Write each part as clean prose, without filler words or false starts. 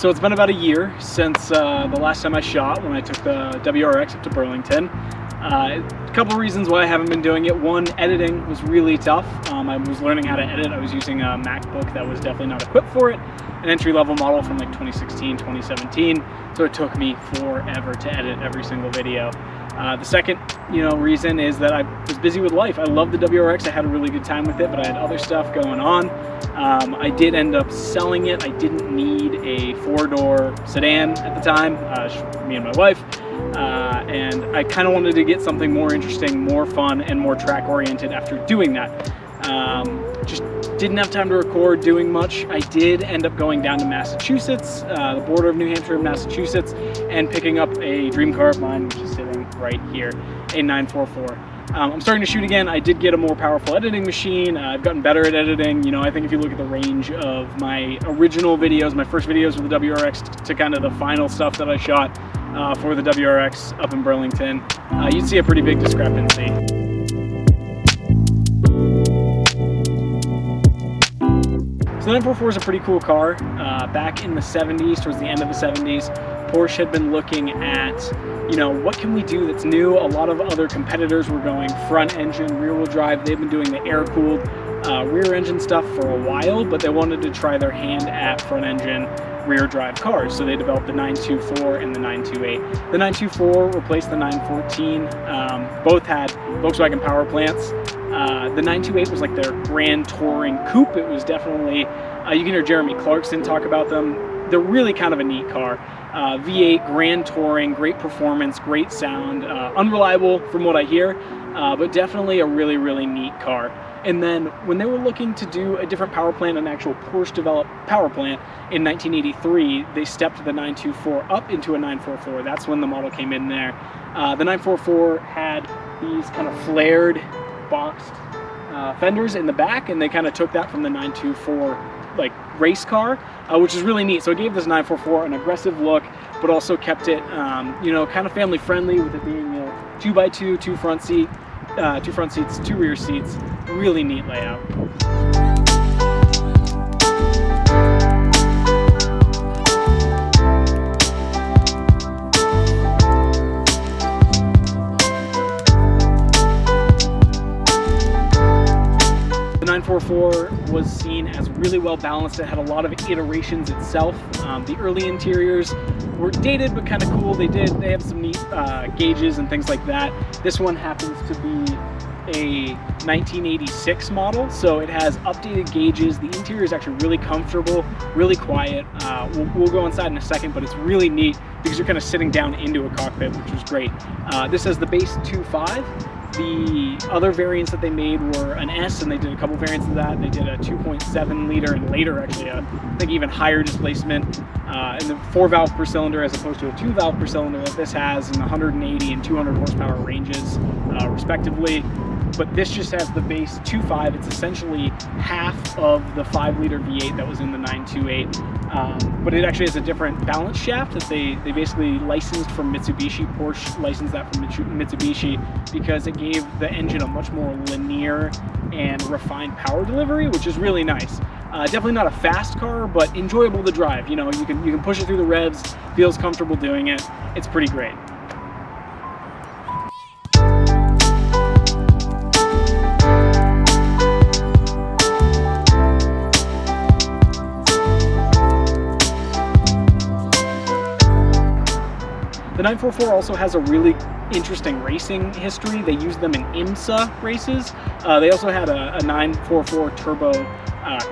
So it's been about a year since the last time I shot, when I took the WRX up to Burlington. A couple reasons why I haven't been doing it. One, editing was really tough. I was learning how to edit. I was using a MacBook that was definitely not equipped for it, an entry-level model from like 2016, 2017. So it took me forever to edit every single video. The second, reason is that I was busy with life. I love the WRX. I had a really good time with it, but I had other stuff going on. I did end up selling it. I didn't need a four-door sedan at the time, me and my wife. And I kind of wanted to get something more interesting, more fun, and more track-oriented after doing that. Just didn't have time to record doing much. I did end up going down to Massachusetts, the border of New Hampshire and Massachusetts, and picking up a dream car of mine, which is sitting right here, a 944. I'm starting to shoot again. I did get a more powerful editing machine. I've gotten better at editing. I think if you look at the range of my original videos, my first videos with the WRX to kind of the final stuff that I shot for the WRX up in Burlington, you'd see a pretty big discrepancy. So the 944 is a pretty cool car. Back in the 70s, towards the end of the 70s, Porsche had been looking at, what can we do that's new? A lot of other competitors were going front engine, rear wheel drive. They've been doing the air-cooled rear engine stuff for a while, but they wanted to try their hand at front engine rear drive cars. So they developed the 924 and the 928. The 924 replaced the 914. Both had Volkswagen power plants. The 928 was like their grand touring coupe. It was definitely, you can hear Jeremy Clarkson talk about them. They're really kind of a neat car. V8, grand touring, great performance, great sound, unreliable from what I hear, but definitely a really, really neat car. And then when they were looking to do a different power plant, an actual Porsche developed power plant in 1983, they stepped the 924 up into a 944. That's when the model came in there. The 944 had these kind of flared, boxed fenders in the back, and they kind of took that from the 924 like race car, which is really neat. So it gave this 944 an aggressive look, but also kept it kind of family friendly, with it being 2x2, two front seats, two rear seats. Really neat layout. The 944 was seen as really well balanced. It had a lot of iterations itself. The early interiors were dated but kind of cool. They have some neat gauges and things like that. This one happens to be a 1986 model, so it has updated gauges. The interior is actually really comfortable, really quiet. We'll go inside in a second, but it's really neat because you're kind of sitting down into a cockpit, which was great. This has the base 2.5. The other variants that they made were an S, and they did a couple variants of that. They did a 2.7 liter, and later actually I think even higher displacement, and the 4-valve per cylinder as opposed to a 2-valve per cylinder that this has, in 180 and 200 horsepower ranges respectively. But this just has the base 2.5. It's essentially half of the 5-liter V8 that was in the 928. But it actually has a different balance shaft that they basically licensed from Mitsubishi. Porsche licensed that from Mitsubishi because it gave the engine a much more linear and refined power delivery, which is really nice. Definitely not a fast car, but enjoyable to drive. You can push it through the revs, feels comfortable doing it. It's pretty great. The 944 also has a really interesting racing history. They used them in IMSA races. They also had a 944 Turbo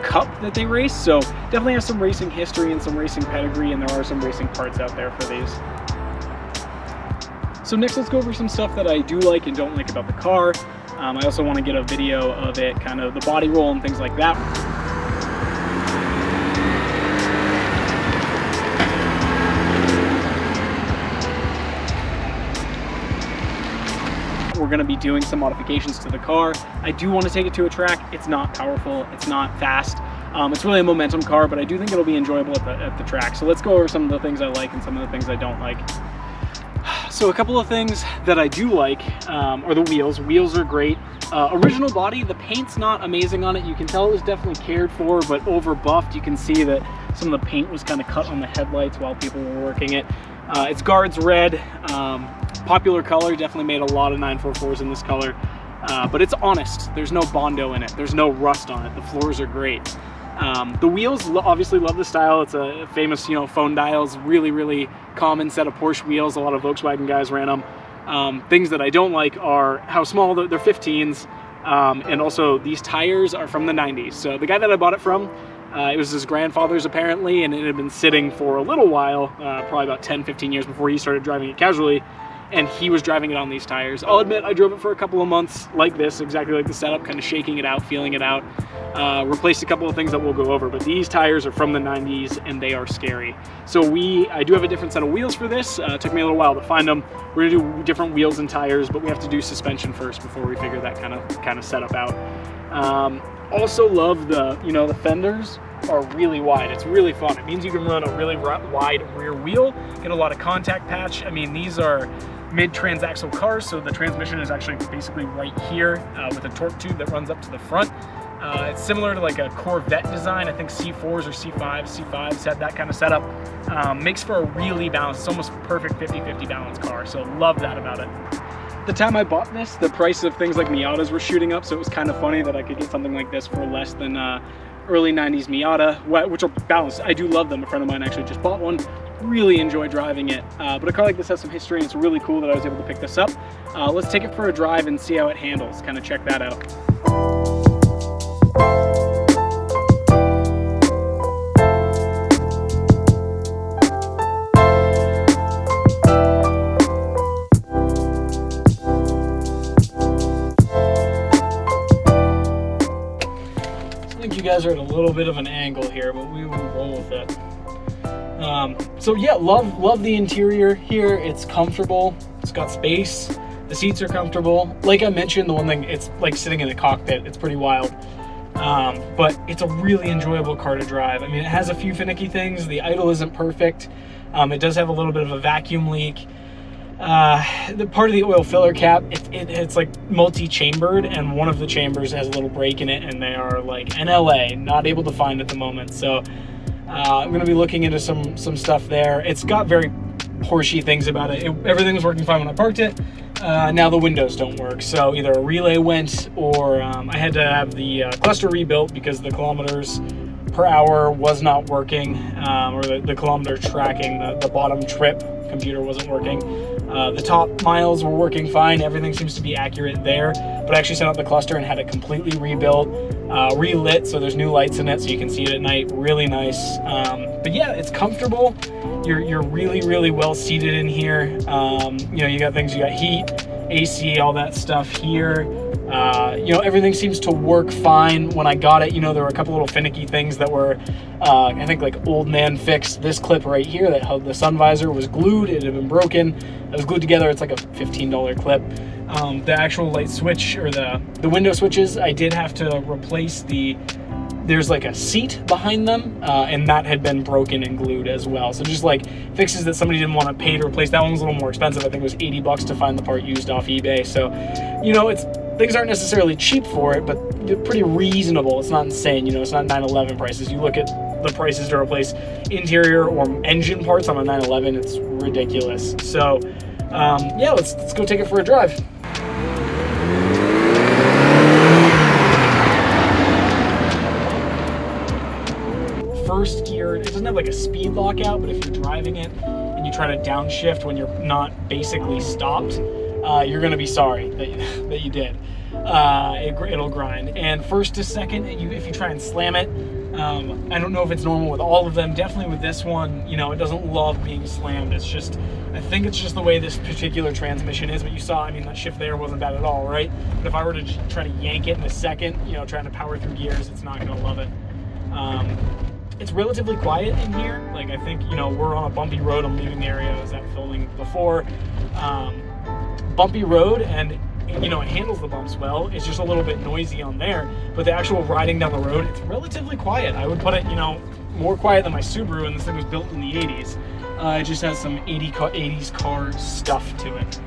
Cup that they raced, so definitely has some racing history and some racing pedigree, and there are some racing parts out there for these. So next, let's go over some stuff that I do like and don't like about the car. I also want to get a video of it, kind of the body roll and things like that. We're going to be doing some modifications to the car. I do want to take it to a track. It's not powerful, it's not fast. It's really a momentum car, but I do think it'll be enjoyable at the track. So let's go over some of the things I like and some of the things I don't like. So a couple of things that I do like are the wheels. Wheels are great. Original body, the paint's not amazing on it. You can tell it was definitely cared for, but over buffed. You can see that Some of the paint was kind of cut on the headlights while people were working it. It's guards red, popular color, definitely made a lot of 944s in this color. But it's honest. There's no Bondo in it. There's no rust on it. The floors are great. The wheels, obviously love the style. It's a famous, you know, phone dials, really, really common set of Porsche wheels. A lot of Volkswagen guys ran them. Things that I don't like are how small they're 15s. And also these tires are from the 90s. So the guy that I bought it from, it was his grandfather's apparently, and it had been sitting for a little while, probably about 10, 15 years before he started driving it casually. And he was driving it on these tires. I'll admit I drove it for a couple of months like this, exactly like the setup, kind of shaking it out, feeling it out. Replaced a couple of things that we'll go over, but these tires are from the 90s and they are scary. So I do have a different set of wheels for this. It took me a little while to find them. We're gonna do different wheels and tires, but we have to do suspension first before we figure that kind of setup out. Also love the fenders are really wide. It's really fun. It means you can run a really wide rear wheel, get a lot of contact patch. I mean, these are mid-transaxle cars, so the transmission is actually basically right here with a torque tube that runs up to the front. It's similar to like a Corvette design. I think C4s or C5s had that kind of setup. Makes for a really balanced, it's almost perfect 50-50 balanced car, so love that about it. The time I bought this, the price of things like Miatas were shooting up, so it was kind of funny that I could get something like this for less than early 90s Miata, which are balanced. I do love them. A friend of mine actually just bought one. Really enjoy driving it. But a car like this has some history, and it's really cool that I was able to pick this up. Let's take it for a drive and see how it handles. Kind of check that out. I think you guys are at a little bit of an angle here, but we will roll with it. So yeah, love the interior here. It's comfortable. It's got space. The seats are comfortable. Like I mentioned, the one thing, it's like sitting in a cockpit. It's pretty wild. But it's a really enjoyable car to drive. I mean, it has a few finicky things. The idle isn't perfect. It does have a little bit of a vacuum leak. The part of the oil filler cap, it's like multi-chambered, and one of the chambers has a little break in it, and they are like NLA, not able to find at the moment. So I'm going to be looking into some stuff there. It's got very Porsche things about it. Everything was working fine when I parked it. Now the windows don't work, so either a relay went, or I had to have the cluster rebuilt because the kilometers per hour was not working, or the kilometer tracking, the bottom trip computer wasn't working. The top miles were working fine. Everything seems to be accurate there, but I actually set up the cluster and had it completely rebuilt, relit, so there's new lights in it so you can see it at night. Really nice. But yeah, it's comfortable. You're really, really well seated in here. You got things, you got heat, AC, all that stuff here. Everything seems to work fine. When I got it, there were a couple little finicky things that were, I think like old man fixed. This clip right here that held the sun visor was glued. It had been broken. It was glued together. It's like a $15 clip. The actual light switch, or the window switches, I did have to replace there's like a seat behind them, and that had been broken and glued as well. So just like fixes that somebody didn't want to pay to replace. That one was a little more expensive. I think it was $80 to find the part used off eBay. So, things aren't necessarily cheap for it, but they're pretty reasonable. It's not insane. It's not 911 prices. You look at the prices to replace interior or engine parts on a 911, it's ridiculous. So, yeah, let's go take it for a drive. First gear, it doesn't have like a speed lockout, but if you're driving it and you try to downshift when you're not basically stopped, you're going to be sorry that you did. It'll grind. And first to second, if you try and slam it, I don't know if it's normal with all of them. Definitely with this one, it doesn't love being slammed. I think it's just the way this particular transmission is. But you saw, that shift there wasn't bad at all, right? But if I were to try to yank it in a second, trying to power through gears, it's not going to love it. It's relatively quiet in here. Like, I think, we're on a bumpy road. I'm leaving the area I was at filming before. Bumpy road, and it handles the bumps well. It's just a little bit noisy on there, but the actual riding down the road, it's relatively quiet. I would put it, more quiet than my Subaru, and this thing was built in the 80s. It just has some 80s car stuff to it.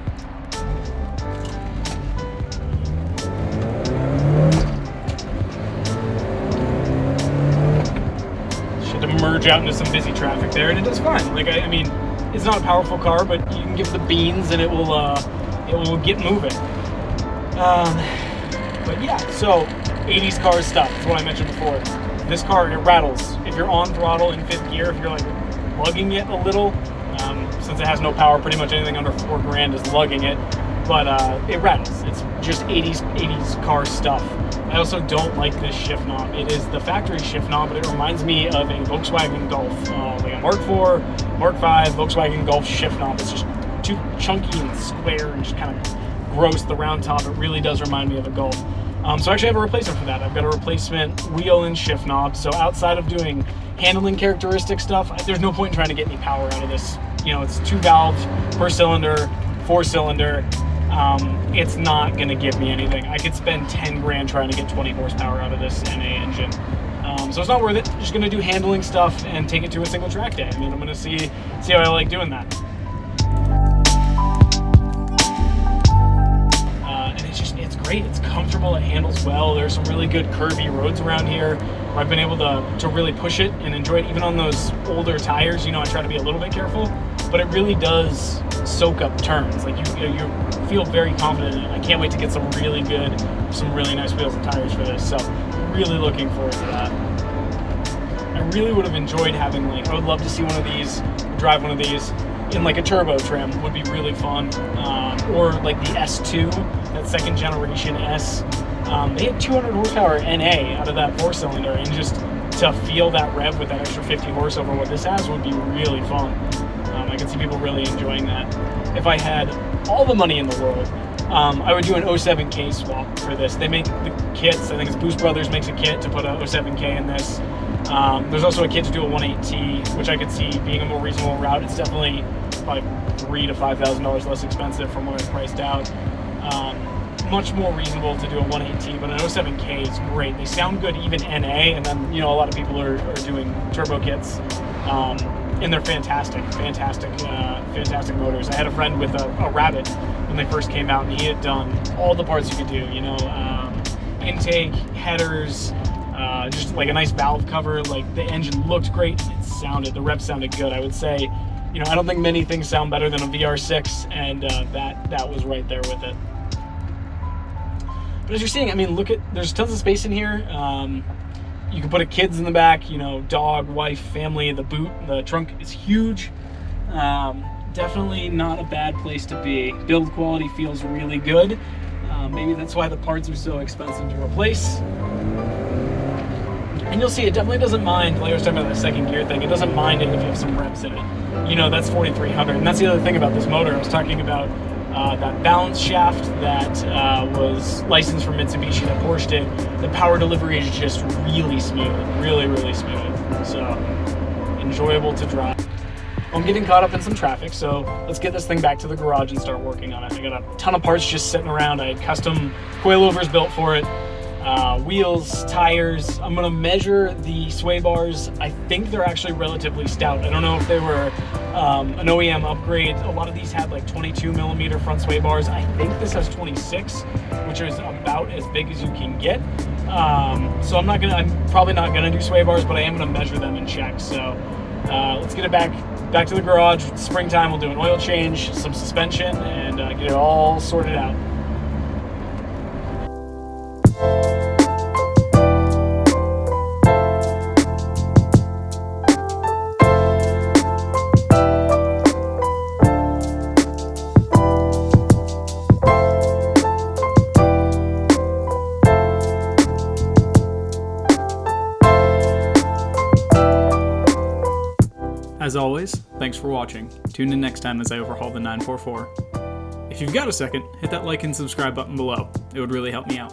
Should have merge out into some busy traffic there, and it does fine. Like, I mean, it's not a powerful car, but you can give it the beans and it will get moving. But yeah, so 80s car stuff, that's what I mentioned before. This car, it rattles. If you're on throttle in 5th gear, if you're like lugging it a little, since it has no power, pretty much anything under $4,000 is lugging it, but it rattles. It's just 80s car stuff. I also don't like this shift knob. It is the factory shift knob, but it reminds me of a Volkswagen Golf, like a Mark IV, Mark V Volkswagen Golf shift knob. It's just too chunky and square and just kind of gross, the round top. It really does remind me of a Golf. So I actually have a replacement for that. I've got a replacement wheel and shift knob. So outside of doing handling characteristic stuff, there's no point in trying to get any power out of this. You know, it's 2 valves per cylinder, 4-cylinder. It's not going to give me anything. I could spend 10 grand trying to get 20 horsepower out of this NA engine. So it's not worth it. Just going to do handling stuff and take it to a single track day. I mean, I'm going to see how I like doing that. It's great. It's comfortable. It handles well. There's some really good curvy roads around here where I've been able to really push it and enjoy it. Even on those older tires, you know, I try to be a little bit careful, but it really does soak up turns. Like you feel very confident in it. I can't wait to get some really nice wheels and tires for this. So really looking forward to that. I really would have enjoyed having, like, I would love to see one of these, drive one of these in like a turbo trim would be really fun. Or like the S2, that 2nd generation S. They had 200 horsepower NA out of that 4-cylinder, and just to feel that rev with that extra 50 horse over what this has would be really fun. I can see people really enjoying that. If I had all the money in the world, I would do an 07K swap for this. They make the kits. I think it's Boost Brothers makes a kit to put a 07K in this. There's also a kit to do a 1.8T, which I could see being a more reasonable route. It's definitely probably $3,000 to $5,000 less expensive from what it's priced out. Much more reasonable to do a 1.8T, but an 07K is great. They sound good even NA, and then, you know, a lot of people are doing turbo kits, and they're fantastic motors. I had a friend with a Rabbit when they first came out, and he had done all the parts you could do, you know, intake, headers, just like a nice valve cover. Like, the engine looked great, the rev sounded good. I would say, you know, I don't think many things sound better than a VR6, and that was right there with it. But as you're seeing, I mean, there's tons of space in here. You can put a kids in the back, you know, dog, wife, family. The trunk is huge. Definitely not a bad place to be. Build quality feels really good. Maybe that's why the parts are so expensive to replace. And you'll see it definitely doesn't mind, like I was talking about the 2nd gear thing, it doesn't mind it if you have some reps in it. You know, that's 4,300. And that's the other thing about this motor. I was talking about that balance shaft that was licensed from Mitsubishi that Porsche did. The power delivery is just really smooth, really smooth. So enjoyable to drive. I'm getting caught up in some traffic, so let's get this thing back to the garage and start working on it. I got a ton of parts just sitting around. I had custom coilovers built for it. Wheels, tires. I'm gonna measure the sway bars. I think they're actually relatively stout. I don't know if they were an OEM upgrade. A lot of these had like 22 millimeter front sway bars. I think this has 26, which is about as big as you can get. So I'm probably not gonna do sway bars, but I am gonna measure them and check. So let's get it back to the garage. It's springtime. We'll do an oil change, some suspension, and get it all sorted out. As always, thanks for watching. Tune in next time as I overhaul the 944. If you've got a second, hit that like and subscribe button below. It would really help me out.